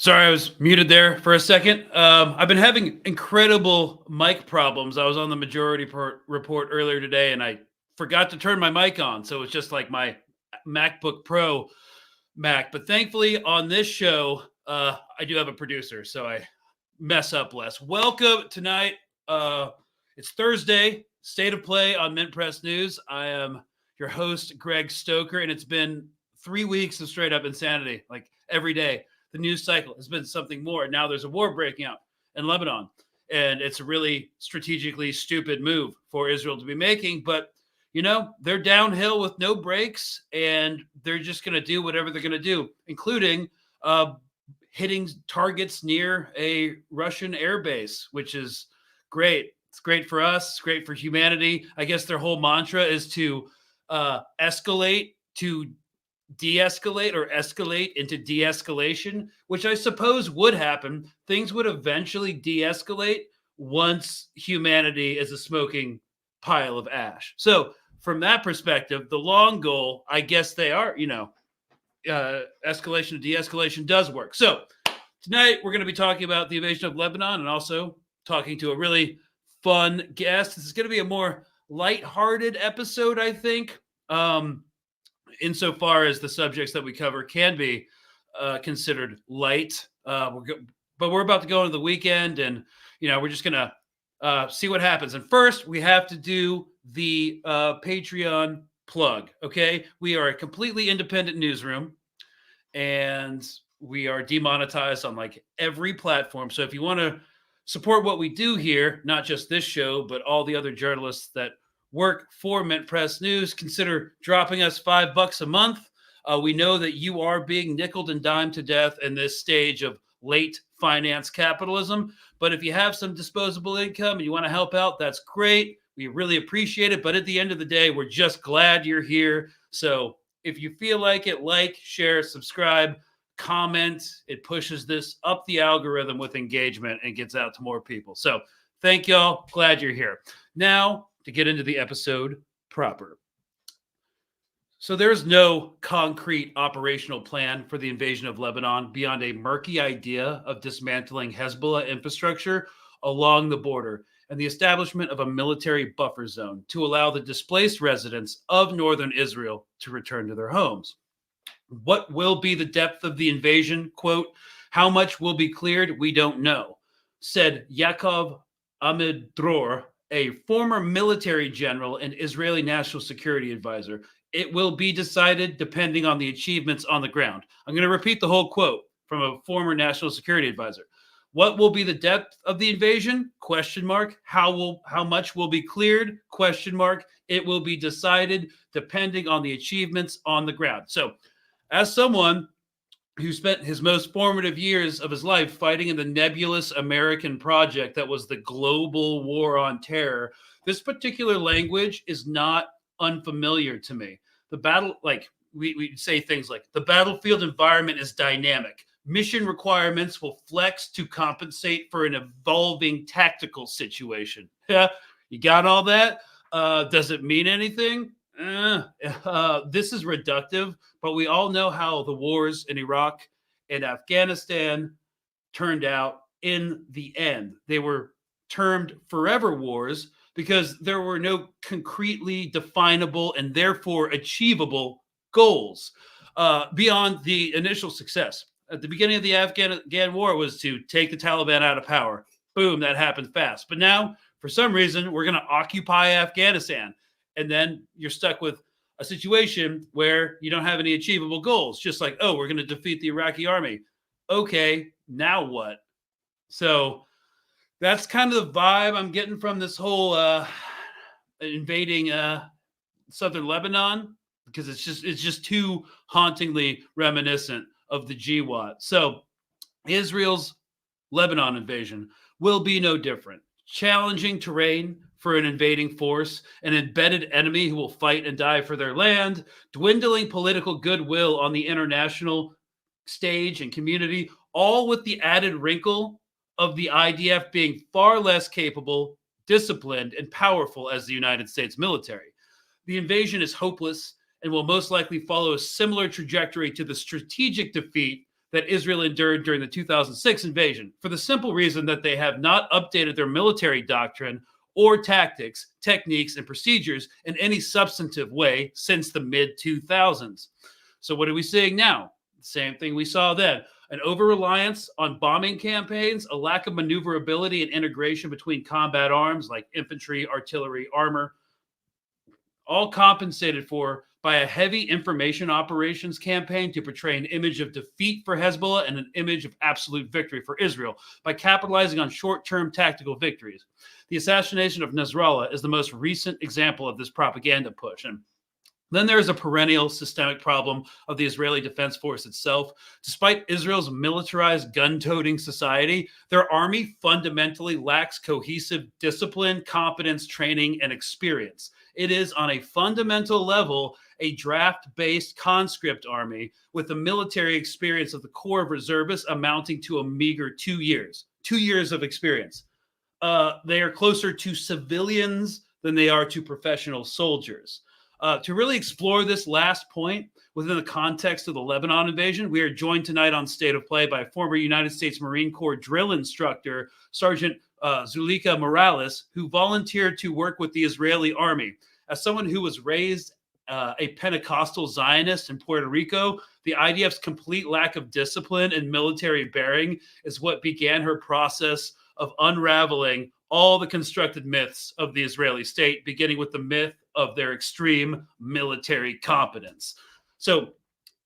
Sorry, I was muted there for a second. I've been having incredible mic problems. I was on the report earlier today and I forgot to turn my mic on. So it's just like my MacBook Pro Mac. But thankfully, on this show, I do have a producer. So I mess up less. Welcome tonight. It's Thursday, State of Play on Mint Press News. I am your host, Greg Stoker, and it's been 3 weeks of straight up insanity, like every day. The news cycle has been something more. Now there's a war breaking out in Lebanon, and it's a really strategically stupid move for Israel to be making. But, you know, they're downhill with no brakes, and they're just going to do whatever they're going to do, including hitting targets near a Russian air base, which is great. It's great for us. It's great for humanity. I guess their whole mantra is to escalate to de-escalate or escalate into de-escalation, which I suppose would happen. Things would eventually de-escalate once humanity is a smoking pile of ash. So from that perspective, the long goal, I guess they are, escalation to de-escalation does work. So tonight we're going to be talking about the invasion of Lebanon and also talking to a really fun guest. This is going to be a more lighthearted episode, I think. Insofar as the subjects that we cover can be considered light. But we're about to go into the weekend, and we're just gonna see what happens. And first, we have to do the Patreon plug. Okay, we are a completely independent newsroom, and we are demonetized on like every platform. So if you want to support what we do here, not just this show, but all the other journalists that work for Mint Press News, consider dropping us $5 a month. We know that you are being nickeled and dimed to death in this stage of late finance capitalism. But if you have some disposable income and you want to help out, that's great. We really appreciate it. But at the end of the day, we're just glad you're here. So if you feel like it, like, share, subscribe, comment. It pushes this up the algorithm with engagement and gets out to more people. So thank y'all. Glad you're here. Now, to get into the episode proper. So there's no concrete operational plan for the invasion of Lebanon beyond a murky idea of dismantling Hezbollah infrastructure along the border and the establishment of a military buffer zone to allow the displaced residents of northern Israel to return to their homes. What will be the depth of the invasion? Quote, how much will be cleared? We don't know, said Yaakov Amidror, a former military general and Israeli national security advisor. It will be decided depending on the achievements on the ground. I'm going to repeat the whole quote from a former national security advisor. What will be the depth of the invasion? Question mark. How much will be cleared? Question mark. It will be decided depending on the achievements on the ground. So, as someone who spent his most formative years of his life fighting in the nebulous American project that was the global war on terror, this particular language is not unfamiliar to me. The battle, like we say things like, the battlefield environment is dynamic. Mission requirements will flex to compensate for an evolving tactical situation. Yeah, you got all that? Does it mean anything? This is reductive, but we all know how the wars in Iraq and Afghanistan turned out in the end. They were termed forever wars because there were no concretely definable and therefore achievable goals beyond the initial success. At the beginning of the Afghan war was to take the Taliban out of power. Boom, that happened fast. But now, for some reason, we're going to occupy Afghanistan. And then you're stuck with a situation where you don't have any achievable goals. Just like, oh, we're going to defeat the Iraqi army. Okay, now what? So that's kind of the vibe I'm getting from this whole invading southern Lebanon, because it's just too hauntingly reminiscent of the GWAT. So Israel's Lebanon invasion will be no different. Challenging terrain for an invading force, an embedded enemy who will fight and die for their land, dwindling political goodwill on the international stage and community, all with the added wrinkle of the IDF being far less capable, disciplined, and powerful as the United States military. The invasion is hopeless and will most likely follow a similar trajectory to the strategic defeat that Israel endured during the 2006 invasion, for the simple reason that they have not updated their military doctrine or tactics, techniques, and procedures in any substantive way since the mid 2000s. So, what are we seeing now? Same thing we saw then: an over reliance on bombing campaigns, a lack of maneuverability and integration between combat arms like infantry, artillery, armor, all compensated for by a heavy information operations campaign to portray an image of defeat for Hezbollah and an image of absolute victory for Israel by capitalizing on short-term tactical victories. The assassination of Nasrallah is the most recent example of this propaganda push. And then there is a perennial systemic problem of the Israeli Defense Force itself. Despite Israel's militarized gun-toting society, their army fundamentally lacks cohesive discipline, competence, training, and experience. It is, on a fundamental level, a draft-based conscript army with the military experience of the Corps of Reservists amounting to a meager 2 years. 2 years of experience. They are closer to civilians than they are to professional soldiers. To really explore this last point within the context of the Lebanon invasion, we are joined tonight on State of Play by former United States Marine Corps drill instructor, Sergeant Zuleyka Morales, who volunteered to work with the Israeli army. As someone who was raised a Pentecostal Zionist in Puerto Rico, the IDF's complete lack of discipline and military bearing is what began her process of unraveling all the constructed myths of the Israeli state, beginning with the myth of their extreme military competence. So,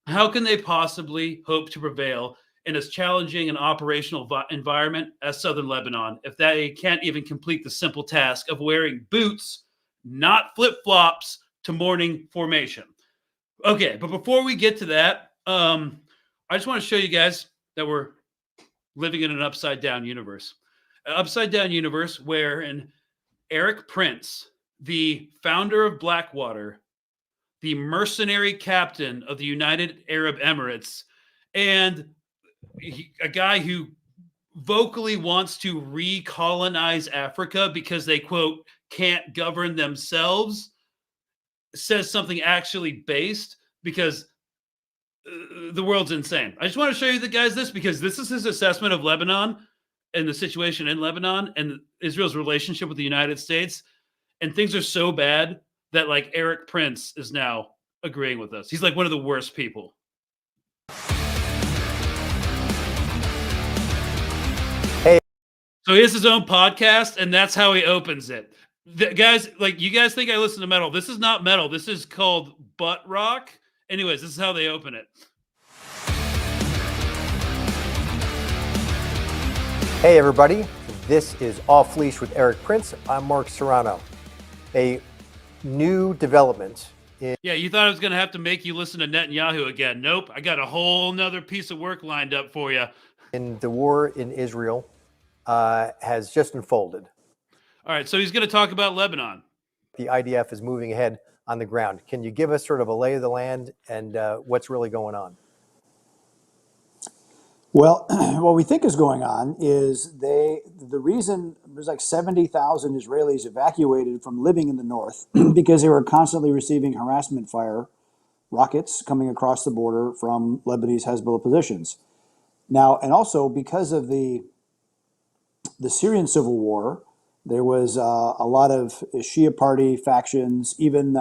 how can they possibly hope to prevail in as challenging an operational environment as southern Lebanon if they can't even complete the simple task of wearing boots, not flip-flops, to morning formation? Okay, but before we get to that, I just want to show you guys that we're living in an upside-down universe. An upside-down universe wherein Eric Prince, the founder of Blackwater, the mercenary captain of the United Arab Emirates, and a guy who vocally wants to recolonize Africa because they, quote, can't govern themselves, says something actually based, because the world's insane. I just want to show you the guys this, because this is his assessment of Lebanon and the situation in Lebanon and Israel's relationship with the United States. And things are so bad that, like, Eric Prince is now agreeing with us. He's like one of the worst people. Hey. So he has his own podcast, and that's how he opens it. Guys, like, you guys think I listen to metal. This is not metal. This is called butt rock. Anyways, this is how they open it. Hey, everybody. This is Off Leash with Eric Prince. I'm Mark Serrano. A new development. Yeah, you thought I was going to have to make you listen to Netanyahu again. Nope. I got a whole nother piece of work lined up for you. And the war in Israel has just unfolded. All right, so he's going to talk about Lebanon. The IDF is moving ahead on the ground. Can you give us sort of a lay of the land and what's really going on? Well, what we think is going on is the reason there's like 70,000 Israelis evacuated from living in the north because they were constantly receiving harassment fire, rockets coming across the border from Lebanese Hezbollah positions. Now, and also because of the Syrian civil war, there was a lot of Shia party factions, even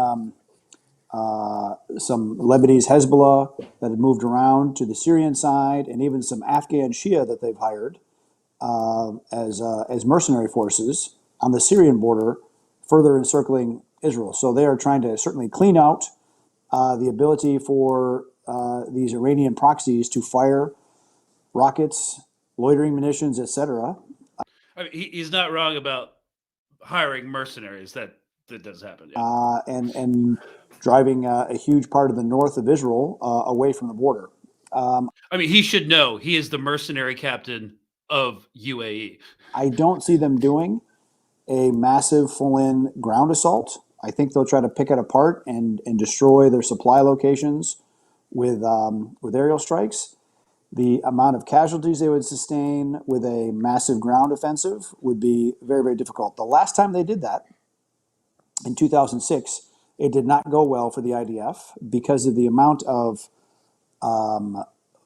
some Lebanese Hezbollah that had moved around to the Syrian side, and even some Afghan Shia that they've hired as mercenary forces on the Syrian border, further encircling Israel. So they are trying to certainly clean out the ability for these Iranian proxies to fire rockets, loitering munitions, etc. I mean, he's not wrong about hiring mercenaries. That does happen. Yeah. And driving a huge part of the north of Israel away from the border. I mean, he should know. He is the mercenary captain of UAE. I don't see them doing a massive full-in ground assault. I think they'll try to pick it apart and destroy their supply locations with aerial strikes. The amount of casualties they would sustain with a massive ground offensive would be very, very difficult. The last time they did that, in 2006, it did not go well for the IDF because of the amount of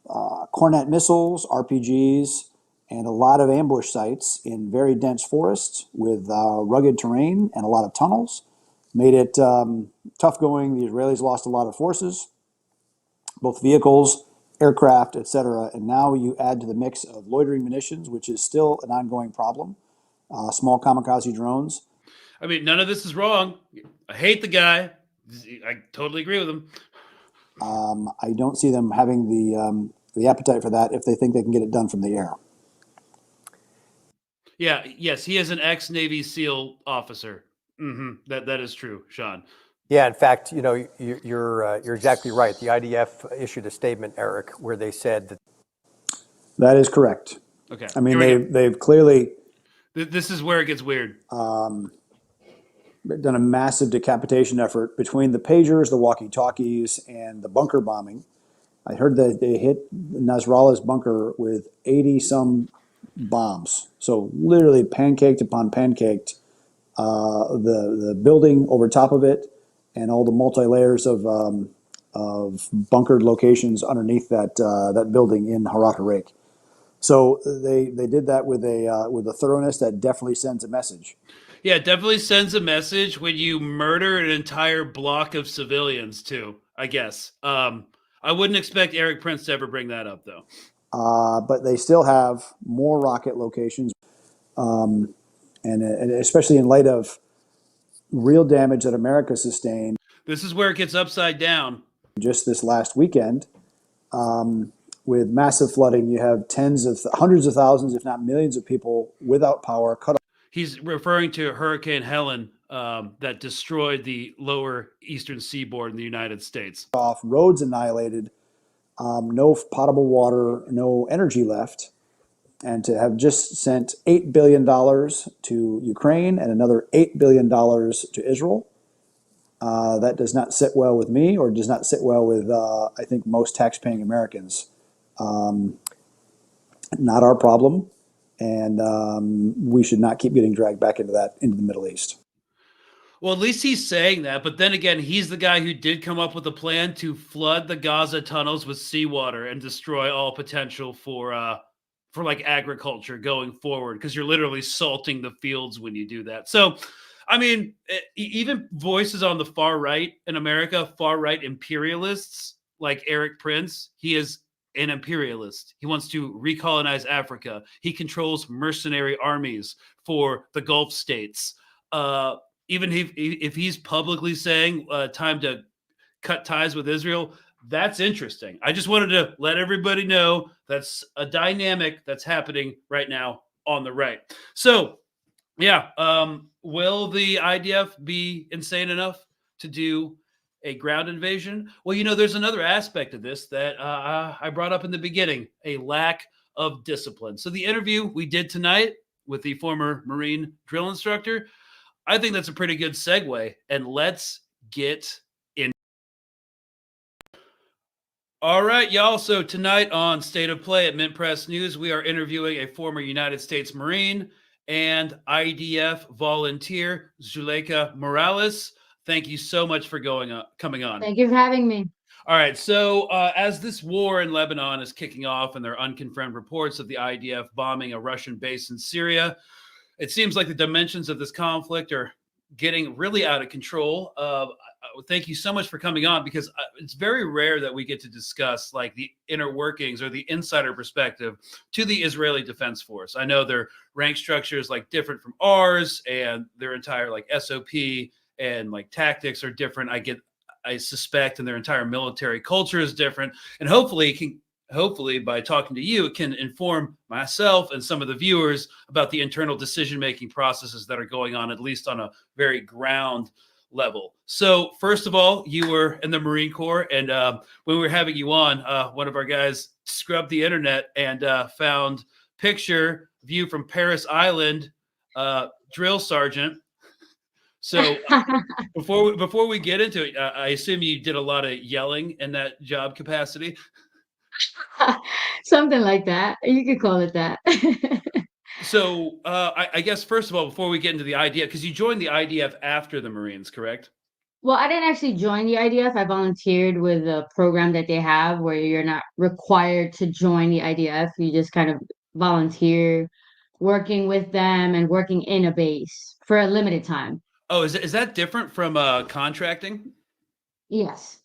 Cornet missiles, RPGs, and a lot of ambush sites in very dense forests with rugged terrain and a lot of tunnels. Made it tough going. The Israelis lost a lot of forces, both vehicles, aircraft, etc. And now you add to the mix of loitering munitions, which is still an ongoing problem, small kamikaze drones. I mean, none of this is wrong. I hate the guy. I totally agree with him. I don't see them having the appetite for that if they think they can get it done from the air. Yeah, yes, he is an ex-Navy SEAL officer. That is true, Sean. Yeah, in fact, you're exactly right. The IDF issued a statement, Eric, where they said that. That is correct. Okay. I mean, they've clearly. This is where it gets weird. Done a massive decapitation effort between the pagers, the walkie-talkies, and the bunker bombing. I heard that they hit Nasrallah's bunker with 80-some bombs. So literally pancaked upon pancaked the building over top of it and all the multi-layers of bunkered locations underneath that building in Harat Harek. So they did that with a thoroughness that definitely sends a message. Yeah, it definitely sends a message when you murder an entire block of civilians too, I guess. I wouldn't expect Eric Prince to ever bring that up, though. But they still have more rocket locations, and especially in light of real damage that America sustained. This is where it gets upside down. Just this last weekend, with massive flooding, you have hundreds of thousands, if not millions of people without power, cut off. He's referring to Hurricane Helen that destroyed the lower eastern seaboard in the United States. Off, roads annihilated, no potable water, no energy left. And to have just sent $8 billion to Ukraine and another $8 billion to Israel, that does not sit well with me, or does not sit well with, I think, most tax-paying Americans. Not our problem, and we should not keep getting dragged back into the Middle East. Well, at least he's saying that. But then again, he's the guy who did come up with a plan to flood the Gaza tunnels with seawater and destroy all potential for like agriculture going forward, because you're literally salting the fields when you do that. So, I mean, even voices on the far right in America, far right imperialists like Eric Prince, he is an imperialist. He wants to recolonize Africa. He controls mercenary armies for the Gulf states. Even if he's publicly saying time to cut ties with Israel, that's interesting. I just wanted to let everybody know that's a dynamic that's happening right now on the right. So, yeah, will the IDF be insane enough to do a ground invasion? Well, there's another aspect of this that I brought up in the beginning, a lack of discipline. So the interview we did tonight with the former Marine drill instructor, I think that's a pretty good segue, and let's get in. All right, y'all. So tonight on State of Play at Mint Press News, we are interviewing a former United States Marine and IDF volunteer, Zuleyka Morales. Thank you so much for coming on. Thank you for having me. All right. So as this war in Lebanon is kicking off and there are unconfirmed reports of the IDF bombing a Russian base in Syria, it seems like the dimensions of this conflict are getting really out of control. Thank you so much for coming on, because it's very rare that we get to discuss like the inner workings or the insider perspective to the Israeli Defense Force. I know their rank structure is like different from ours, and their entire like SOP and like tactics are different. I suspect, and their entire military culture is different. And hopefully by talking to you, it can inform myself and some of the viewers about the internal decision-making processes that are going on, at least on a very ground level. So first of all, you were in the Marine Corps, and when we were having you on, one of our guys scrubbed the internet and found picture view from Paris Island, drill sergeant. So before we get into it, I assume you did a lot of yelling in that job capacity. Something like that. You could call it that. So I guess, first of all, before we get into the IDF, because you joined the IDF after the Marines, correct? Well, I didn't actually join the IDF. I volunteered with a program that they have where you're not required to join the IDF. You just kind of volunteer working with them and working in a base for a limited time. Oh, is that different from contracting? Yes.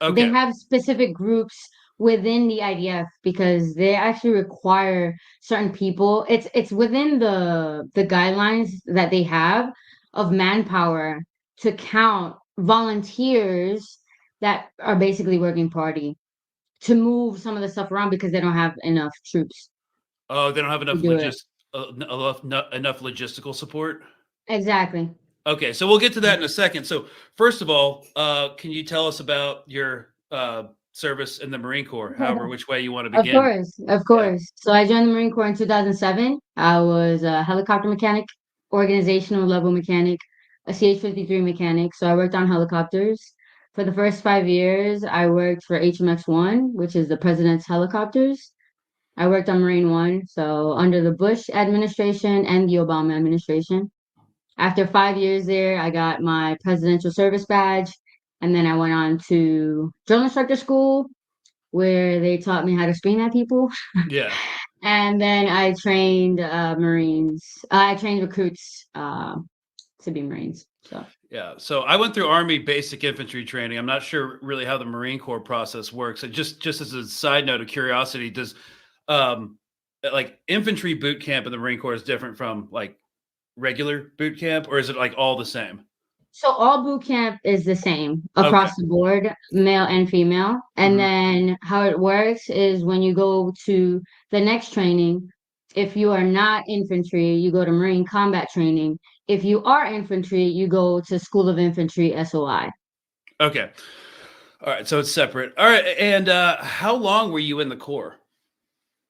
They Okay. have specific groups within the IDF because they actually require certain people. It's within the guidelines that they have of manpower to count volunteers that are basically working party to move some of the stuff around because they don't have enough troops Oh, they don't have to enough do it. enough logistical support. Exactly. Okay, so we'll get to that in a second. So first of all, can you tell us about your service in the Marine Corps? However, which way you want to Of begin? course, of Yeah. course. So I joined the Marine Corps in 2007. I was a helicopter mechanic, organizational level mechanic, a CH-53 mechanic. So I worked on helicopters. For the first 5 years, I worked for HMX-1, which is the president's helicopters. I worked on Marine One, so under the Bush administration and the Obama administration. After 5 years there, I got my presidential service badge, and then I went on to drill instructor school where they taught me how to scream at people. Yeah. And then I trained Marines. I trained recruits to be Marines. So Yeah. So I went through Army basic infantry training. I'm not sure really how the Marine Corps process works. And just as a side note of curiosity, does um like infantry boot camp in the Marine Corps is different from like regular boot camp, or is it like all the same? so all boot camp is the same Okay. across the board, male and female. And Mhm. then how it works is when you go to the next training, if you are not infantry, you go to Marine combat training. If you are infantry, you go to School of Infantry SOI. Okay. All right. So it's separate. All right. And how long were you in the Corps?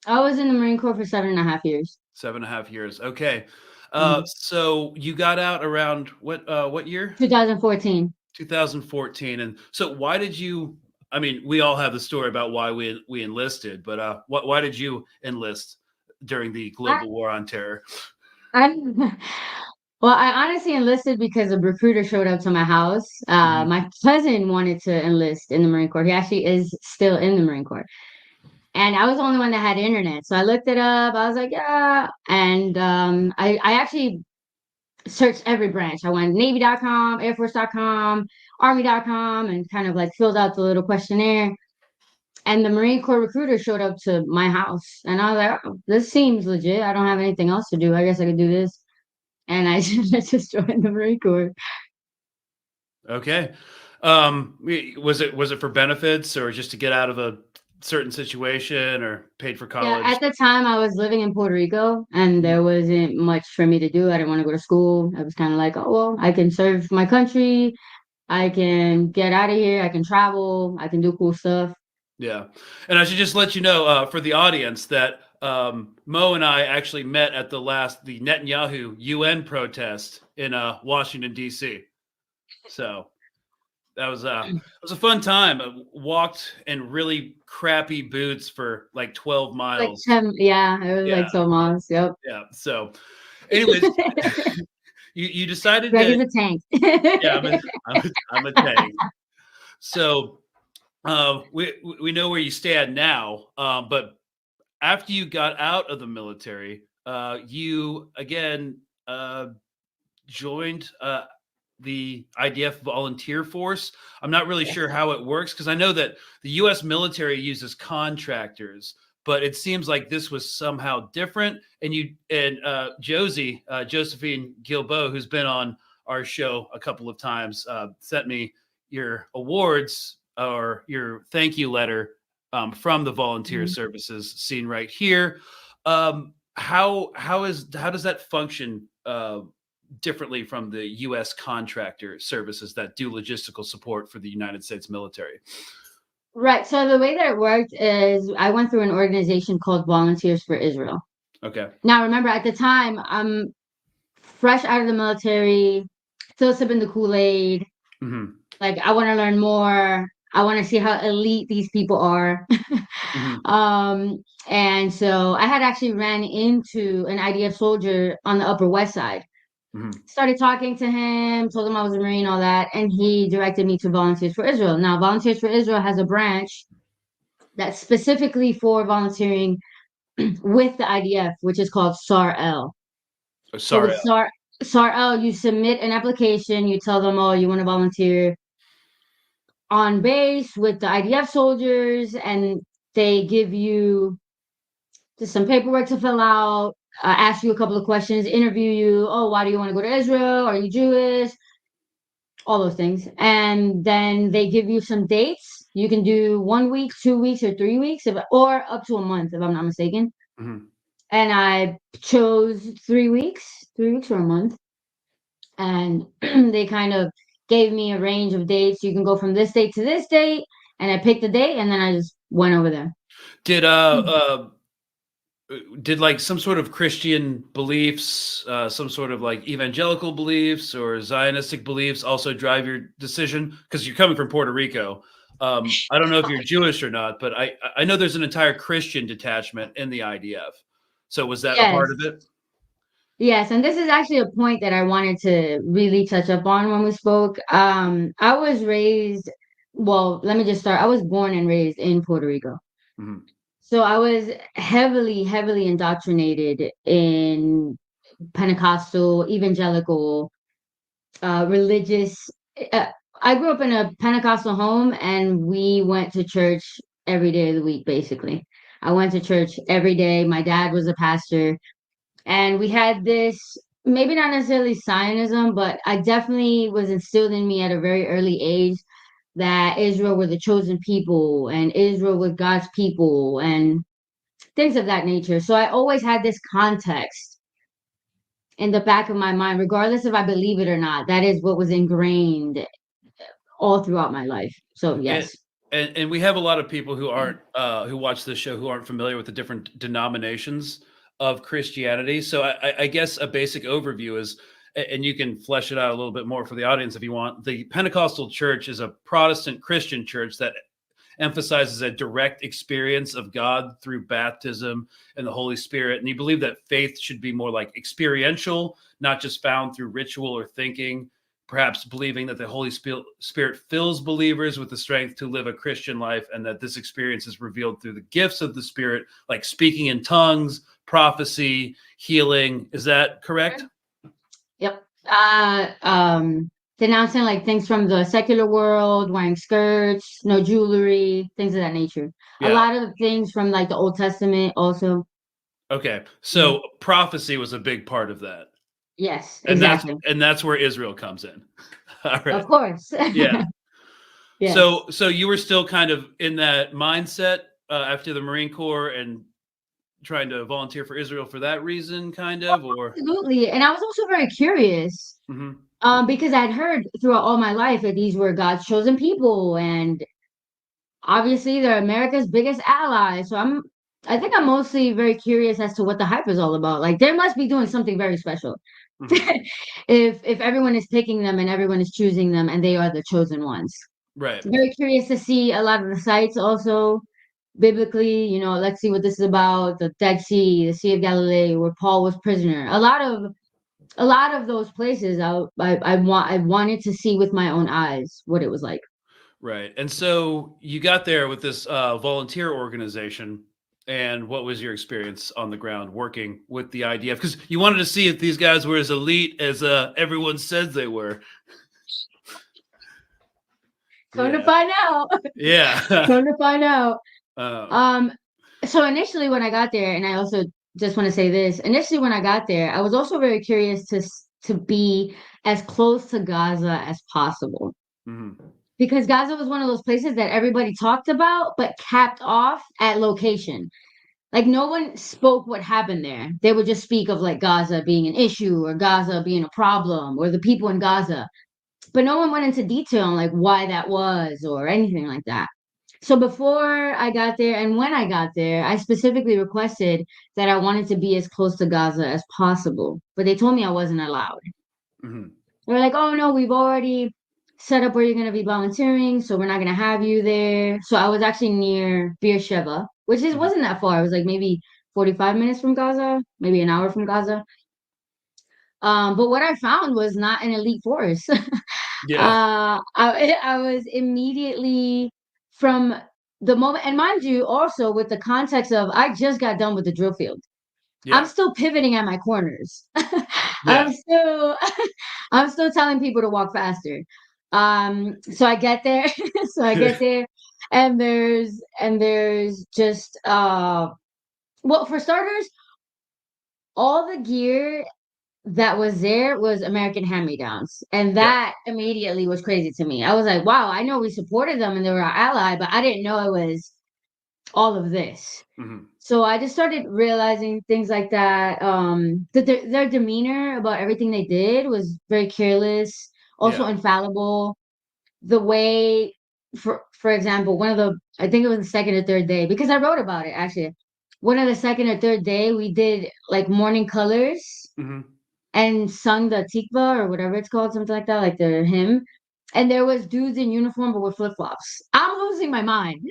I was in the Marine Corps for 7.5 years. 7.5 years. Okay. Mhm. So you got out around what year? 2014. 2014. And so why did you, I mean, we all have the story about why we enlisted, but why did you enlist during the global war on terror? I well, I honestly enlisted because a recruiter showed up to my house. Mhm. My cousin wanted to enlist in the Marine Corps. He actually is still in the Marine Corps. And I was the only one that had internet. So I looked it up. I was like, yeah. And I actually searched every branch. I went Navy.com, Air Force.com, Army.com, and kind of like filled out the little questionnaire. And the Marine Corps recruiter showed up to my house. And I was like, oh, this seems legit. I don't have anything else to do. I guess I could do this. And I just joined the Marine Corps. Okay. Was it for benefits or just to get out of a certain situation or paid for Yeah, college? at the time I was living in Puerto Rico and Mhm. there wasn't much for me to do. I didn't want to go to school. I was kind of like, oh, well, I can serve my country. I can get out of here. I can travel. I can do cool stuff. Yeah. And I should just let you know for the audience that Mo and I actually met at the Netanyahu UN protest in Washington D.C. So it was a fun time. I walked in really crappy boots for like 12 Like miles. 10, yeah, it was Yeah, like 12 months. Yep. yeah. So, anyways, you decided Greg to is a tank. yeah, I'm a tank. So we know where you stand now, but after you got out of the military, you again joined the IDF volunteer force. I'm not really sure how it works because I know that the U.S. military uses contractors, but it seems like this was somehow different. And Josephine Gilbo, who's been on our show a couple of times, sent me your awards or your thank you letter from the volunteer Mhm. services seen right here. How does that function differently from the U.S. contractor services that do logistical support for the United States military? Right. So the way that it worked is I went through an organization called Volunteers for Israel. Okay. Now, remember, at the time, I'm fresh out of the military, still sipping the Kool-Aid. Hmm. Like, I want to learn more. I want to see how elite these people are. Hmm. And so I had actually ran into an IDF soldier on the Upper West Side. Started talking to him, told him I was a Marine, all that, and he directed me to Volunteers for Israel. Now, Volunteers for Israel has a branch that's specifically for volunteering with the IDF, which is called SAR-L. So Sorry. with SAR-L, you submit an application, you tell them, oh, you want to volunteer on base with the IDF soldiers, and they give you just some paperwork to fill out, ask you a couple of questions, interview you. Oh, why do you want to go to Israel? Are you Jewish? All those things. And then they give you some dates. You can do 1 week, 2 weeks, or 3 weeks, or up to a month, if I'm not mistaken. Mm-hmm. And I chose 3 weeks or a month. And they kind of gave me a range of dates. You can go from this date to this date. And I picked a date, and then I just went over there. Did like some sort of Christian beliefs, some sort of like evangelical beliefs or Zionistic beliefs also drive your decision? Because you're coming from Puerto Rico. I don't know if you're Jewish or not, but I know there's an entire Christian detachment in the IDF. So was that a part of it? Yes, and this is actually a point that I wanted to really touch up on when we spoke. I was raised, well, let me just start. I was born and raised in Puerto Rico. Mm-hmm. So I was heavily, heavily indoctrinated in Pentecostal, evangelical, religious. Uh, I grew up in a Pentecostal home, and we went to church every day of the week, basically. I went to church every day. My dad was a pastor, and we had this, maybe not necessarily Zionism, but I definitely was instilled in me at a very early age that Israel were the chosen people and Israel was God's people and things of that nature. So I always had this context in the back of my mind, regardless if I believe it or not. That is what was ingrained all throughout my life. So yes. And we have a lot of people who aren't who watch this show who aren't familiar with the different denominations of Christianity. So I guess a basic overview is, and you can flesh it out a little bit more for the audience if you want. The Pentecostal church is a Protestant Christian church that emphasizes a direct experience of God through baptism and the Holy Spirit. And you believe that faith should be more like experiential, not just found through ritual or thinking, perhaps believing that the Holy Spirit fills believers with the strength to live a Christian life, and that this experience is revealed through the gifts of the Spirit, like speaking in tongues, prophecy, healing. Is that correct? Yep. Denouncing like things from the secular world, wearing skirts, no jewelry, things of that nature. Yeah. A lot of things from like the Old Testament also. Okay. So prophecy was a big part of that. Yes, And exactly. that's where Israel comes in. All right. Of course. Yeah. Yes. So you were still kind of in that mindset after the Marine Corps and trying to volunteer for Israel for that reason, kind of, or? Absolutely. And I was also very curious because I'd heard throughout all my life that these were God's chosen people, and obviously they're America's biggest ally. So I think I'm mostly very curious as to what the hype is all about. Like they must be doing something very special. If everyone is picking them and everyone is choosing them and they are the chosen ones. Right. Very curious to see a lot of the sites also biblically, let's see what this is about. The Dead Sea, the Sea of Galilee, where Paul was prisoner. A lot of those places I wanted to see with my own eyes what it was like. Right. And so you got there with this volunteer organization. And what was your experience on the ground working with the IDF? Because you wanted to see if these guys were as elite as everyone says they were. Come to find out. Yeah. Come to find out. So initially when I got there, and I also just want to say this, initially when I got there, I was also very curious to be as close to Gaza as possible. Because Gaza was one of those places that everybody talked about, but capped off at location. Like no one spoke what happened there. They would just speak of like Gaza being an issue or Gaza being a problem or the people in Gaza. But no one went into detail on like why that was or anything like that. So before I got there and when I got there, I specifically requested that I wanted to be as close to Gaza as possible. But they told me I wasn't allowed. They were like, oh no, we've already set up where you're going to be volunteering, so we're not going to have you there. So I was actually near Beersheba, which wasn't that far. It was like maybe 45 minutes from Gaza, maybe an hour from Gaza. But what I found was not an elite force. Yeah. I was immediately from the moment, and mind you, also with the context of I just got done with the drill field. I'm Yeah. still pivoting at my corners. Yeah. I'm still telling people to walk faster. So I get there, and there's just well, for starters, all the gear that was there was American hand-me-downs. And Yeah. that immediately was crazy to me. I was like, wow, I know we supported them and they were our ally, but I didn't know it was all of this. Mhm. So I just started realizing things like that. That their demeanor about everything they did was very careless, also Yeah. infallible. The way, for example, one of the I think it was the second or third day because I wrote about it actually. One of the second or third day we did like morning colors Mhm. and sung the tikva or whatever it's called, something like that, like the hymn. And there was dudes in uniform but with flip flops. I'm losing my mind.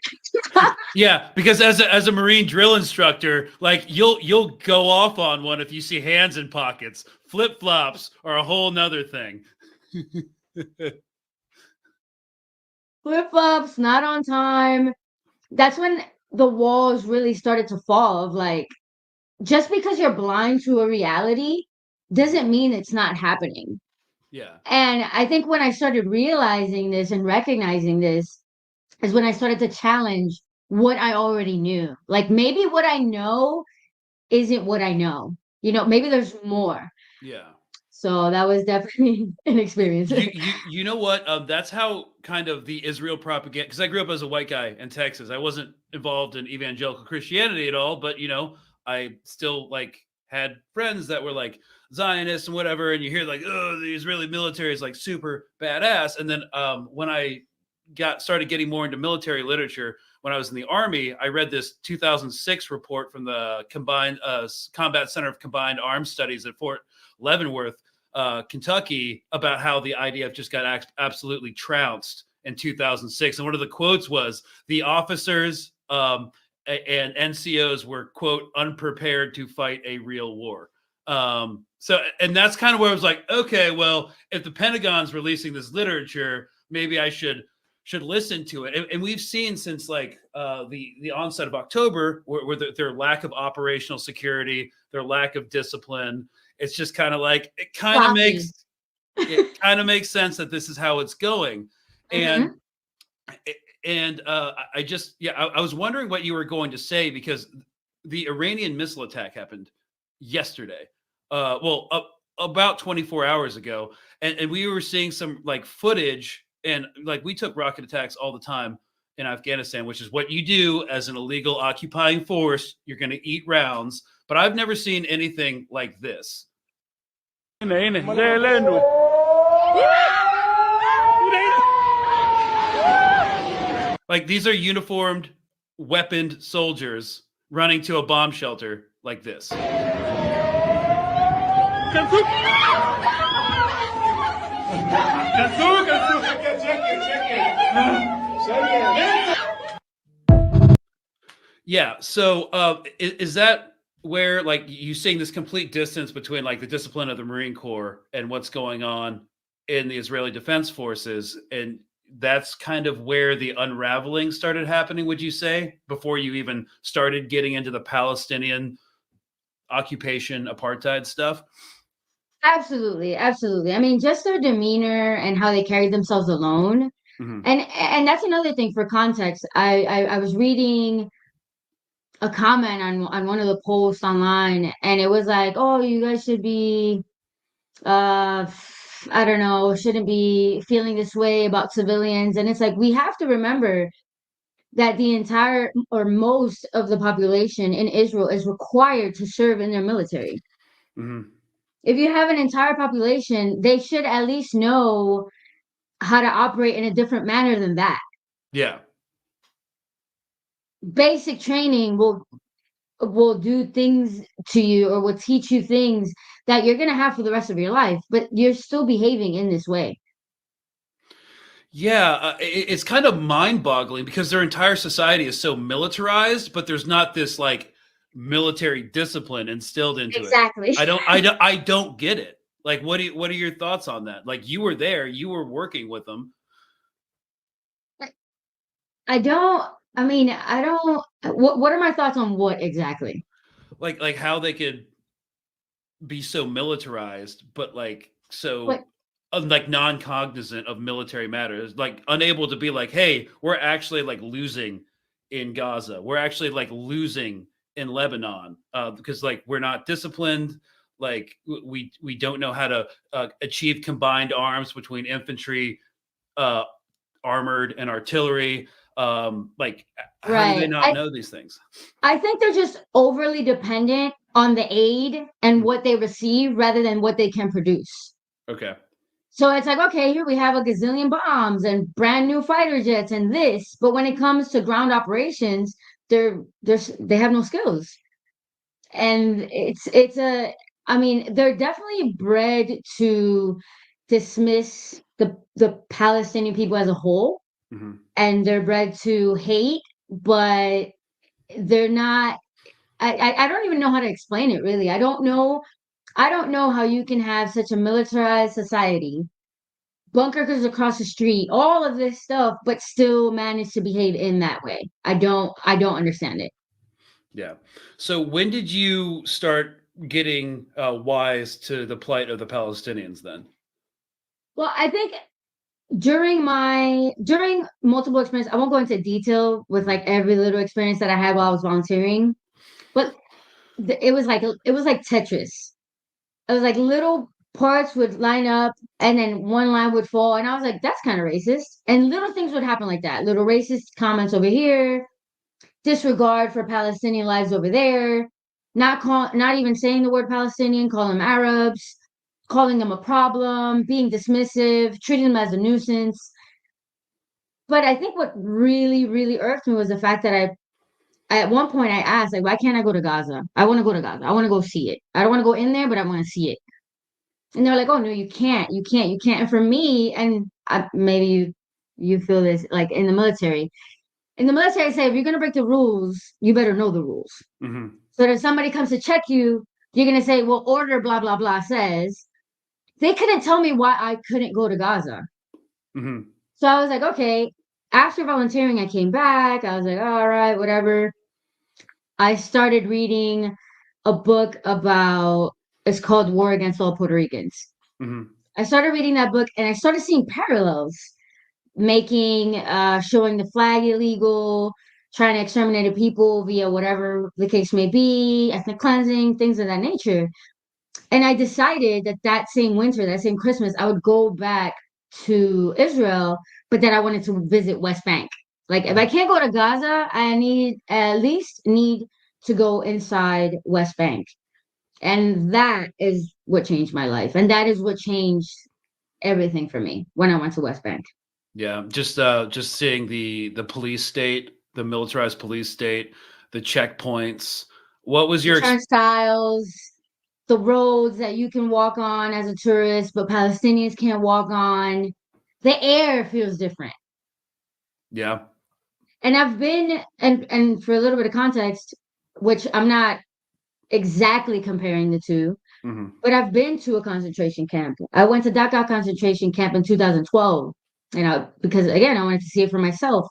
Yeah, because as a Marine drill instructor, like you'll go off on one if you see hands in pockets. Flip flops are a whole nother thing. Flip flops, not on time. That's when the walls really started to fall. Of like, just because you're blind to a reality doesn't mean it's not happening. Yeah. And I think when I started realizing this and recognizing this is when I started to challenge what I already knew. Like maybe what I know isn't what I know. Maybe there's more. Yeah. So that was definitely an experience. You know what? That's how kind of the Israel propaganda. Because I grew up as a white guy in Texas. I wasn't involved in evangelical Christianity at all, but I still like had friends that were like Zionists and whatever. And you hear like, oh, the Israeli military is like super badass. And then when I started getting more into military literature when I was in the Army, I read this 2006 report from the Combined Combat Center of Combined Arms Studies at Fort Leavenworth, Kentucky, about how the IDF just got absolutely trounced in 2006. And one of the quotes was the officers and NCOs were, quote, unprepared to fight a real war. And that's kind of where I was like, okay, well, if the Pentagon's releasing this literature, maybe I should listen to it. And we've seen since like the onset of October, where their lack of operational security, their lack of discipline, it's just kind of like it kind of makes sense that this is how it's going. And Mhm. I was wondering what you were going to say, because the Iranian missile attack happened yesterday. About 24 hours ago, and we were seeing some like footage, and like we took rocket attacks all the time in Afghanistan, which is what you do as an illegal occupying force. You're going to eat rounds, but I've never seen anything like this. Like these are uniformed, weaponed soldiers running to a bomb shelter like this. Yeah. So is that where like you seeing this complete distance between like the discipline of the Marine Corps and what's going on in the Israeli Defense Forces? And that's kind of where the unraveling started happening, would you say, before you even started getting into the Palestinian occupation apartheid stuff? Absolutely, absolutely. I mean, just their demeanor and how they carried themselves alone. Mm-hmm. And that's another thing for context. I was reading a comment on one of the posts online, and it was like, oh, you guys should be uh I don't know, shouldn't be feeling this way about civilians. And it's like we have to remember that the entire or most of the population in Israel is required to serve in their military. Mm-hmm. If you have an entire population, they should at least know how to operate in a different manner than that. Yeah. Basic training will do things to you or will teach you things that you're going to have for the rest of your life, but you're still behaving in this way. Yeah, it's kind of mind-boggling because their entire society is so militarized, but there's not this like military discipline instilled into it. Exactly. I don't get it. Like, what are your thoughts on that? Like, you were there, you were working with them. I don't. I mean, I don't. What are my thoughts on what exactly? Like how they could be so militarized, but like so What? like non-cognizant of military matters, like unable to be like, hey, we're actually like losing in Gaza. We're actually like losing in Lebanon because like we're not disciplined. Like we don't know how to achieve combined arms between infantry, uh, armored, and artillery. Like, how do they Right. not know these things? I think they're just overly dependent on the aid and Mm. what they receive rather than what they can produce. Okay. So it's like, okay, here we have a gazillion bombs and brand new fighter jets and this, but when it comes to ground operations, they have no skills. And it's a I mean, they're definitely bred to dismiss the Palestinian people as a whole, Mm-hmm. and they're bred to hate, but they're not. I don't even know how to explain it really. I don't know how you can have such a militarized society, bunkers across the street, all of this stuff, but still manage to behave in that way. I don't understand it. Yeah. So when did you start getting wise to the plight of the Palestinians then? Well, I think during multiple experiences, I won't go into detail with like every little experience that I had while I was volunteering, but it was like Tetris. It was like little parts would line up and then one line would fall. And I was like, that's kind of racist. And little things would happen like that. Little racist comments over here, disregard for Palestinian lives over there, not even saying the word Palestinian, calling them Arabs, calling them a problem, being dismissive, treating them as a nuisance. But I think what really, really irked me was the fact that at one point I asked, like, why can't I go to Gaza? I want to go to Gaza. I want to go see it. I don't want to go in there, but I want to see it. And they're like, oh no, you can't, you can't, you can't. And for me, and maybe you feel this like in the military. In the military, say if you're gonna break the rules, you better know the rules. Mm-hmm. So that if somebody comes to check you, you're gonna say, well, order blah blah blah says. They couldn't tell me why I couldn't go to Gaza. Mm-hmm. So I was like, okay. After volunteering, I came back. I was like, all right, whatever. I started reading a book about it's called War Against All Puerto Ricans. Mm-hmm. I started reading that book and I started seeing parallels, showing the flag illegal, trying to exterminate people via whatever the case may be, ethnic cleansing, things of that nature. And I decided that that same winter, that same Christmas, I would go back to Israel, but then I wanted to visit West Bank. Like if I can't go to Gaza, I need at least need to go inside West Bank. And that is what changed my life. And that is what changed everything for me when I went to West Bank. Yeah. Just seeing the police state, the militarized police state, the checkpoints. What was The your turnstiles, the roads that you can walk on as a tourist, but Palestinians can't walk on. The air feels different. yeah. And I've been and for a little bit of context, which I'm not exactly comparing the two, Mm-hmm. but I've been to a concentration camp. I went to Dachau concentration camp in 2012, because again, I wanted to see it for myself.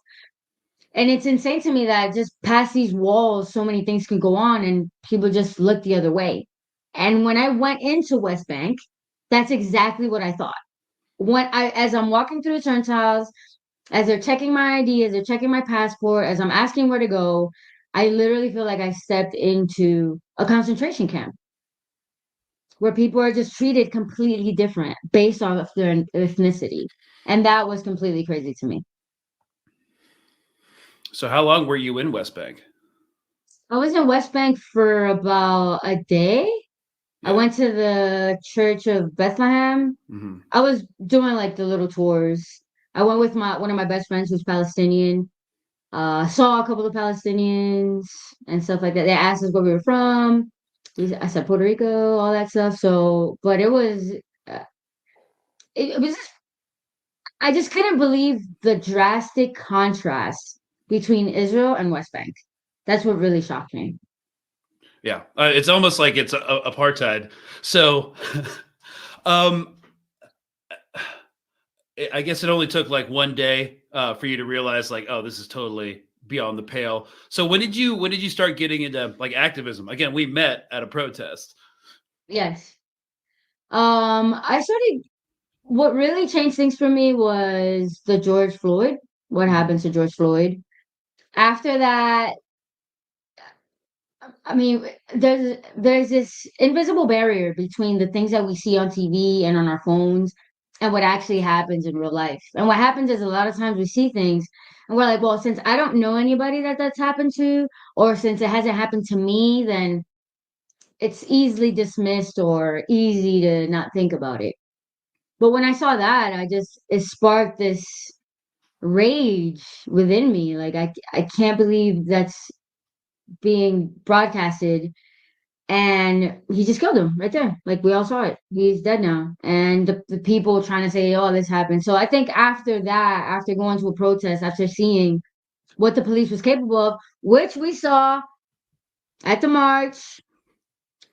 And it's insane to me that just past these walls, so many things can go on and people just look the other way. And when I went into West Bank, that's exactly what I thought. As I'm walking through the turnstiles, as they're checking my ID, as they're checking my passport, as I'm asking where to go, I literally feel like I stepped into a concentration camp where people are just treated completely different based off of their ethnicity. And that was completely crazy to me. So how long were you in West Bank? I was in West Bank for about a day. I Yeah. went to the Church of Bethlehem. Mm-hmm. I was doing like the little tours. I went with my one of my best friends who's Palestinian. Saw a couple of Palestinians and stuff like that. They asked us where we were from. I said Puerto Rico, all that stuff. So, but uh, it was. I just couldn't believe the drastic contrast between Israel and West Bank. That's what really shocked me. Yeah. It's almost like it's apartheid. So Um, I guess it only took like one day for you to realize, like, oh, this is totally beyond the pale. So when did you start getting into like activism? Again, we met at a protest. Yes. I started, what really changed things for me was the George Floyd, what Mhm. happens to George Floyd. After that, I mean, there's this invisible barrier between the things that we see on TV and on our phones and what actually happens in real life. And what happens is a lot of times we see things and we're like, well, since I don't know anybody that's happened to, or since it hasn't happened to me, then it's easily dismissed or easy to not think about it. But when I saw that, it sparked this rage within me. Like I can't believe that's being broadcasted. And he just killed him right there. Like we all saw it. He's dead now. And the people trying to say, oh, this happened. So I think after that, after going to a protest, after seeing what the police was capable of, which we saw at the march,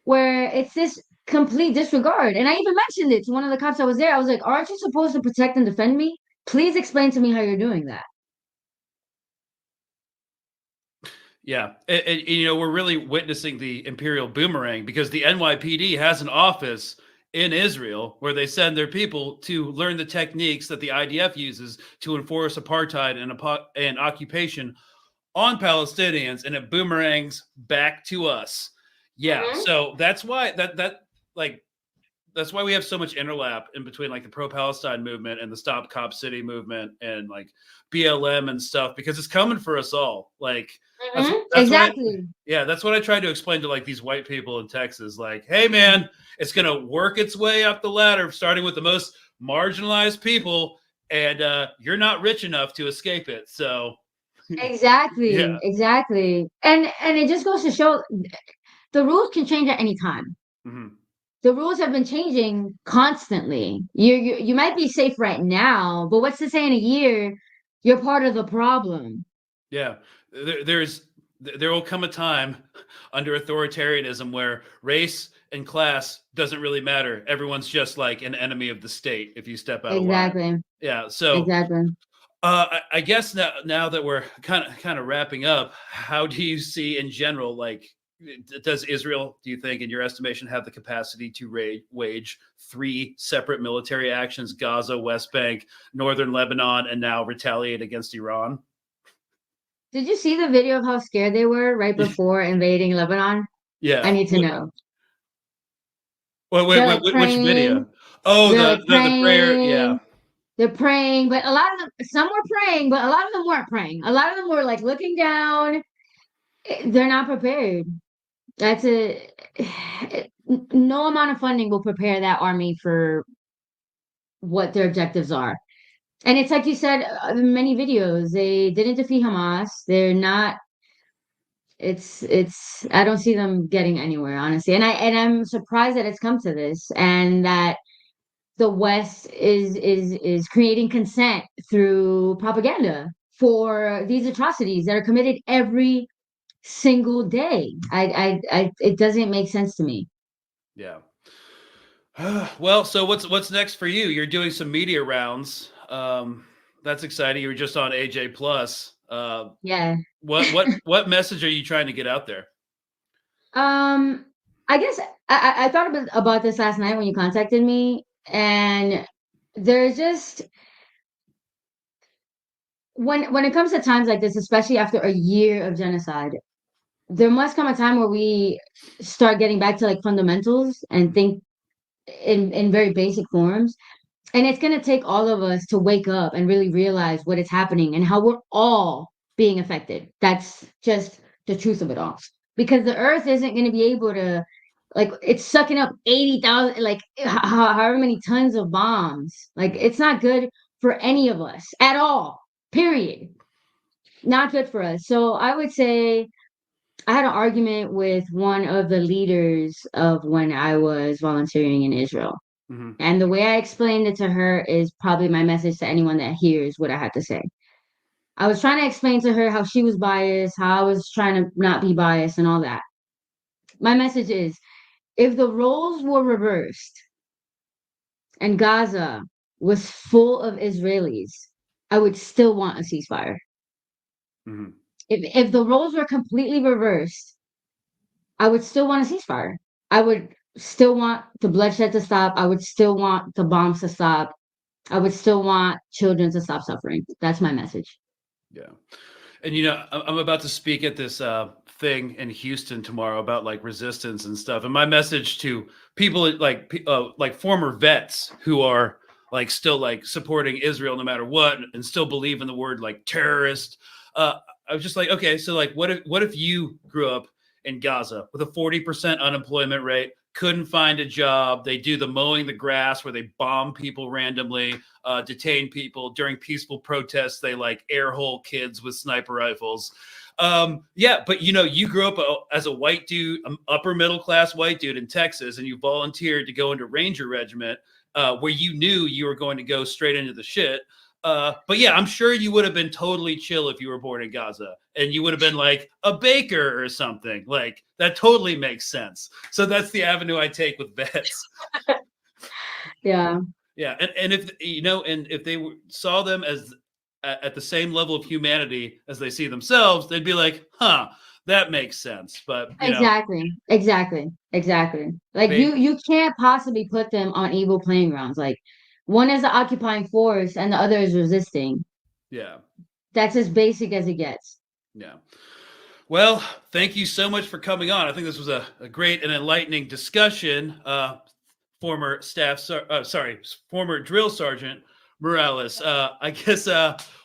where it's this complete disregard. And I even mentioned it to one of the cops that was there. I was like, aren't you supposed to protect and defend me? Please explain to me how you're doing that. Yeah, and, we're really witnessing the imperial boomerang because the NYPD has an office in Israel where they send their people to learn the techniques that the IDF uses to enforce apartheid and occupation on Palestinians, and it boomerangs back to us. Yeah, Mm-hmm. so that's why like that's why we have so much interlap in between like the pro-Palestine movement and the Stop Cop City movement and like BLM and stuff because it's coming for us all. Like that's Mm-hmm. that's what I Exactly. yeah, that's what I try to explain to like these white people in Texas. Like, hey man, it's gonna work its way up the ladder, starting with the most marginalized people, and you're not rich enough to escape it. So Exactly. yeah. Exactly. And it just goes to show the rules can change at any time. Mhm. The rules have been changing constantly. You might be safe right now, but what's to say in a year you're part of the problem? Yeah, there will come a time under authoritarianism where race and class doesn't really matter. Everyone's just like an enemy of the state if you step out of line. Exactly. Yeah. So Exactly. I guess now that we're kind of wrapping up, how do you see in general like does Israel, do you think, in your estimation, have the capacity to wage three separate military actions: Gaza, West Bank, northern Lebanon, and now retaliate against Iran? Did you see the video of how scared they were right before invading Lebanon? I Yeah. need to know. Wait, They're wait, like which video? praying. Oh, They're like the prayer. Yeah, praying. They're praying, but a lot of them, some were praying, but a lot of them weren't praying. A lot of them were like looking down. They're not prepared. That's a no amount of funding will prepare that army for what their objectives are. And it's like you said in many videos, they didn't defeat Hamas. They're not. It's. I don't see them getting anywhere, honestly. And I'm surprised that it's come to this, and that the West is creating consent through propaganda for these atrocities that are committed every single day. It doesn't make sense to me. yeah. Well, so what's next for you? You're doing some media rounds. That's exciting. You were just on AJ Plus. Yeah. What message are you trying to get out there? Um, I guess I thought about this last night when you contacted me, and there's just when it comes to times like this, especially after a year of genocide, there must come a time where we start getting back to like fundamentals and think in very basic forms. And it's going to take all of us to wake up and really realize what is happening and how we're all being affected. That's just the truth of it all. Because the earth isn't going to be able to, like, it's sucking up 80,000, like, however many tons of bombs. Like, it's not good for any of us at all, period. Not good for us. So I would say I had an argument with one of the leaders of when I was volunteering in Israel. Hmm. And the way I explained it to her is probably my message to anyone that hears what I had to say. I was trying to explain to her how she was biased, how I was trying to not be biased, and all that. My message is if the roles were reversed, and Gaza was full of Israelis, I would still want a ceasefire. Mhm. If the roles were completely reversed, I would still want a ceasefire. I would still want the bloodshed to stop. I would still want the bombs to stop. I would still want children to stop suffering. That's my message. Yeah. And I'm about to speak at this thing in Houston tomorrow about like resistance and stuff. And my message to people like former vets who are like still like supporting Israel no matter what and still believe in the word like terrorist. I was just like, okay, so like what if you grew up in Gaza with a 40% unemployment rate, couldn't find a job, they do the mowing the grass where they bomb people randomly, detain people during peaceful protests, they like air hole kids with sniper rifles. Yeah, but you grew up as a white dude, upper middle class white dude in Texas, and you volunteered to go into Ranger Regiment, where you knew you were going to go straight into the shit. But yeah, I'm sure you would have been totally chill if you were born in Gaza and you would have been like a baker or something. Like that totally makes sense. So that's the avenue I take with vets. Yeah. Yeah. And if, and if they saw them as at the same level of humanity as they see themselves, they'd be like, huh, that makes sense. But, Exactly. Like they, you can't possibly put them on equal playing grounds. Like one is the occupying force and the other is resisting. yeah. That's as basic as it gets. Yeah. Well, thank you so much for coming on. I think this was a great and enlightening discussion. Former former drill sergeant Morales. I guess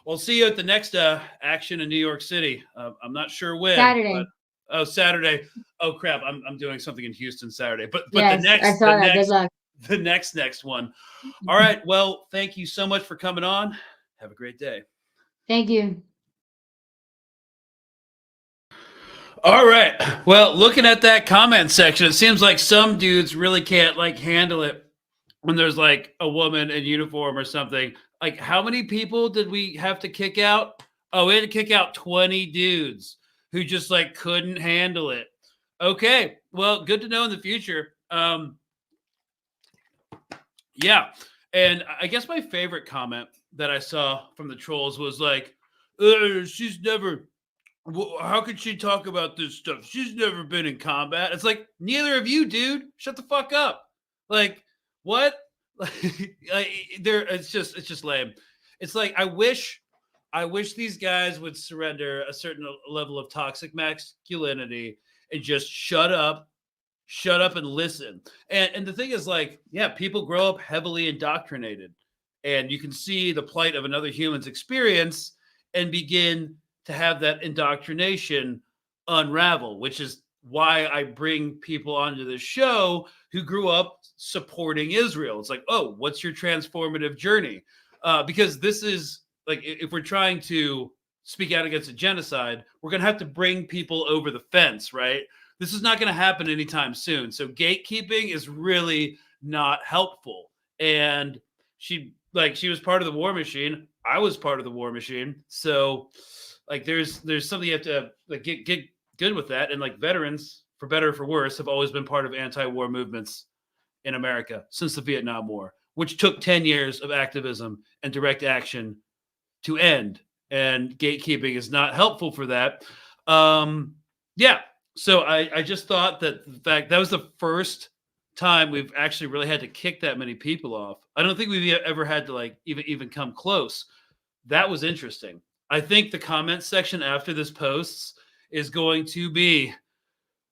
we'll see you at the next action in New York City. I'm not sure when. Saturday. But, Saturday. Oh crap! I'm doing something in Houston Saturday. But Yes, I saw that. Good luck. the next one. All right. Well, thank you so much for coming on. Have a great day. Thank you. All right. Well, looking at that comment section, it seems like some dudes really can't like handle it when there's like a woman in uniform or something. Like, how many people did we have to kick out? Oh, we had to kick out 20 dudes who just like couldn't handle it. Okay. Well, good to know in the future. Yeah. And I guess my favorite comment that I saw from the trolls was like, she's never. How could she talk about this stuff? She's never been in combat. It's like, neither of you, dude. Shut the fuck up. Like, what? It's just lame. It's like I wish these guys would surrender a certain level of toxic masculinity and just shut up and listen. And the thing is, like, yeah, people grow up heavily indoctrinated, and you can see the plight of another human's experience and begin to have that indoctrination unravel, which is why I bring people onto the show who grew up supporting Israel. It's like, oh, what's your transformative journey? Because this is like, if we're trying to speak out against a genocide, we're going to have to bring people over the fence, right? This is not going to happen anytime soon. So gatekeeping is really not helpful. And she was part of the war machine. I was part of the war machine. So like there's something you have to like get good with that. And like veterans, for better or for worse, have always been part of anti-war movements in America since the Vietnam War, which took 10 years of activism and direct action to end. And gatekeeping is not helpful for that. Yeah. So I just thought that the fact that was the first time we've actually really had to kick that many people off. I don't think we've ever had to like even come close. That was interesting. I think the comment section after this posts is going to be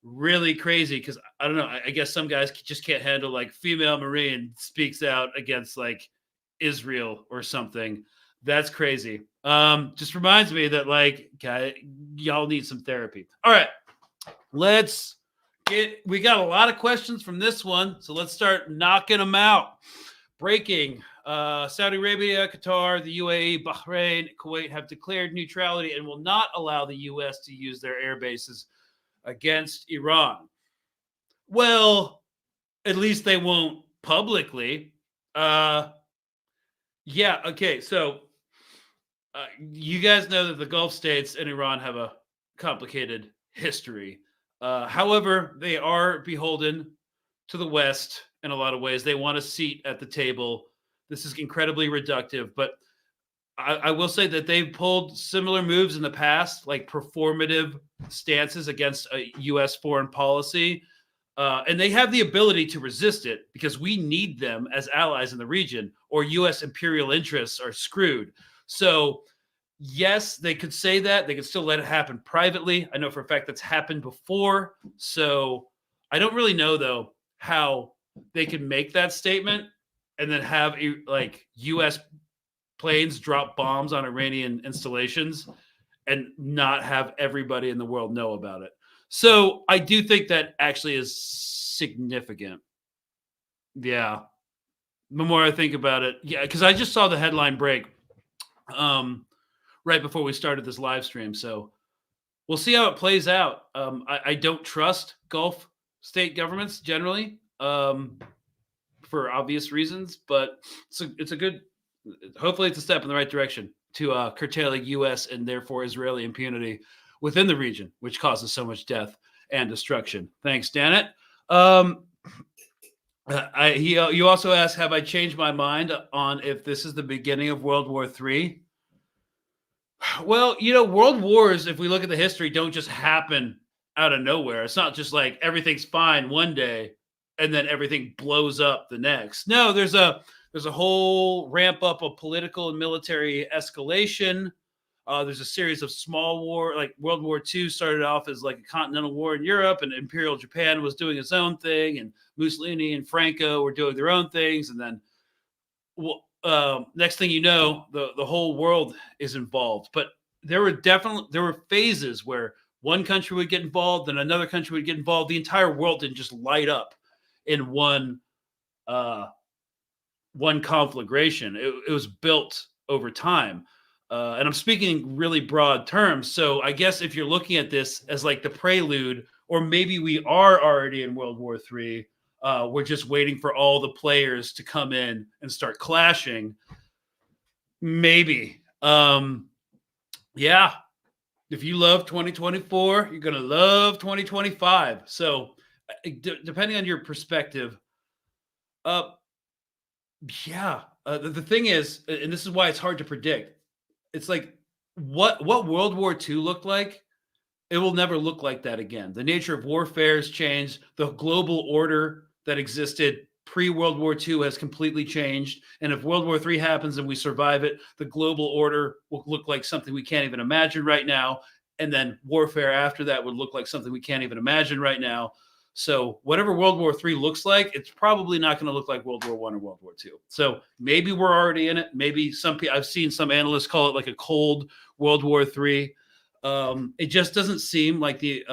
really crazy because I don't know. I guess some guys just can't handle like female Marine speaks out against like Israel or something. That's crazy. Just reminds me that like y'all need some therapy. All right, we got a lot of questions from this one, so let's start knocking them out. Breaking. Saudi Arabia, Qatar, the UAE, Bahrain, Kuwait have declared neutrality and will not allow the U.S. to use their air bases against Iran. Well, at least they won't publicly. Yeah, okay. So you guys know that the Gulf states and Iran have a complicated history. However, they are beholden to the West in a lot of ways. They want a seat at the table. This is incredibly reductive, but I will say that they've pulled similar moves in the past, like performative stances against a U.S. foreign policy. And they have the ability to resist it because we need them as allies in the region, or U.S. imperial interests are screwed. So, yes, they could say that. They could still let it happen privately. I know for a fact that's happened before. So, I don't really know, though, how they can make that statement and then have like U.S. planes drop bombs on Iranian installations and not have everybody in the world know about it. So I do think that actually is significant. Yeah. The more I think about it, yeah, because I just saw the headline break right before we started this live stream. So we'll see how it plays out. I don't trust Gulf state governments generally for obvious reasons, but it's a good, hopefully it's a step in the right direction to curtail U.S. and therefore Israeli impunity within the region, which causes so much death and destruction. Thanks, Danet. You also asked, have I changed my mind on if this is the beginning of World War III? Well, world wars, if we look at the history, don't just happen out of nowhere. It's not just like everything's fine one day and then everything blows up the next. No, there's a whole ramp up of political and military escalation. There's a series of small war, like World War II started off as like a continental war in Europe, and Imperial Japan was doing its own thing, and Mussolini and Franco were doing their own things, and then next thing you know, the whole world is involved. But there were phases where one country would get involved, then another country would get involved. The entire world didn't just light up in one conflagration. It was built over time. And I'm speaking really broad terms. So I guess if you're looking at this as like the prelude, or maybe we are already in World War III, we're just waiting for all the players to come in and start clashing. Maybe. Yeah. If you love 2024, you're going to love 2025. So depending on your perspective, yeah. The thing is, and this is why it's hard to predict, it's like what World War II looked like, it will never look like that again. The nature of warfare has changed. The global order that existed pre-World War II has completely changed. And if World War III happens and we survive it, the global order will look like something we can't even imagine right now. And then warfare after that would look like something we can't even imagine right now. So whatever World War III looks like, it's probably not going to look like World War I or World War II. So maybe we're already in it. Maybe I've seen some analysts call it like a cold World War III. It just doesn't seem like the